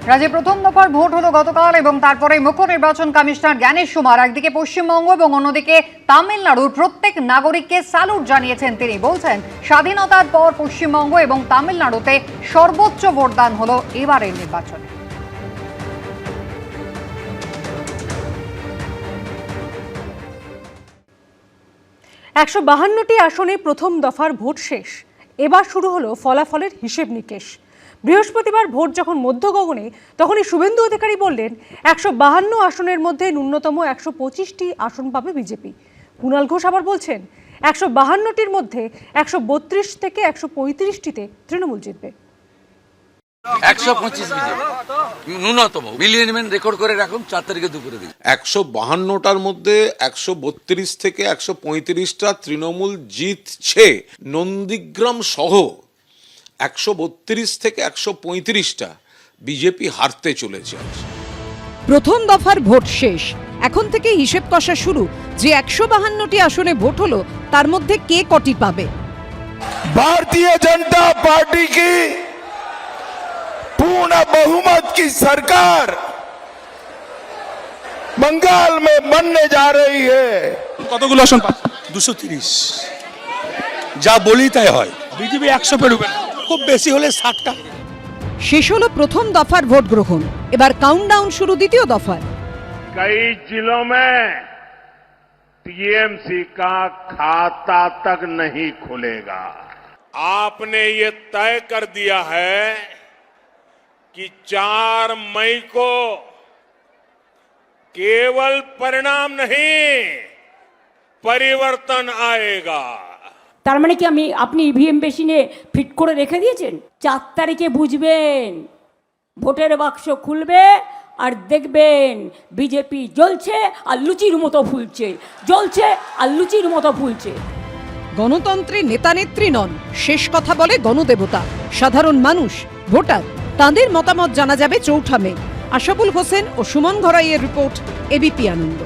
রাজ্যে প্রথম দফার ভোট হলো গতকাল এবং তারপরে মুখ্য নির্বাচন কমিশনার জ্ঞানেশ কুমার একদিকে পশ্চিমবঙ্গ এবং অন্যদিকে তামিলনাড়ুর প্রত্যেক নাগরিককে স্যালুট জানিয়েছেন। তিনি বলছেন, স্বাধীনতার পর পশ্চিমবঙ্গ এবং তামিলনাড়ুতে সর্বোচ্চ ভোটদান হলো এবারের নির্বাচনে। একশো 52টি আসনে প্রথম দফার ভোট শেষ। এবার শুরু হলো ফলাফলের হিসেব নিকেশ। বৃহস্পতিবার ভোট যখন মধ্য গগনে, তখনই শুভেন্দু অধিকারী বললেন 152 আসনের মধ্যে ন্যূনতম 125টি আসন পাবে বিজেপি। কুণাল ঘোষ আবার বলছেন 152টির মধ্যে 132 থেকে 135টিতে তৃণমূল জিতবে। 125 ন্যূনতম মিলিয়ন রেকর্ড করে রাখুন, 4 তারিখে দুপুরে দিন। 152টার মধ্যে 132 থেকে 135টা তৃণমূল জিতছে। নন্দীগ্রাম সহ 132 থেকে 135টা বিজেপি হারতে চলেছে। প্রথম দফার ভোট শেষ, এখন থেকে হিসেব কষা শুরু যে 152টি আসনে ভোট হলো তার মধ্যে কে কটি পাবে। भारतीय जनता पार्टी की पूर्ण बहुमत की सरकार बंगाल में बनने जा रही है। কতগুলো আসন? 230। যা বলি তাই হয়। বিজেপি 100 পেরোবে না, খুব বেশি হলে 60টা। শেষ হলো প্রথম দফার ভোট গ্রহণ, এবার কাউন্টডাউন শুরু দ্বিতীয় দফার। कई जिलों में टीएमसी का खाता तक नहीं खुलेगा। आपने ये तय कर दिया है कि 4 मई को केवल परिणाम नहीं, परिवर्तन आएगा। তার মানে কি আপনি ইভিএম মেশিনে ফিট করে রেখে দিয়েছেন? 4 তারিখে বুঝবেন, ভোটের বাক্স খুলবে আর দেখবেন বিজেপি জ্বলছে আর লুচির মতো ফুলছে, জ্বলছে আর লুচির মতো ফুলছে। গণতন্ত্রে নেতা নেত্রী নন, শেষ কথা বলে গণদেবতা, সাধারণ মানুষ, ভোটার। তাঁদের মতামত জানা যাবে 4 মে। আশাবুল হোসেন ও সুমন ঘরাইয়ের রিপোর্ট, এবিপি আনন্দ।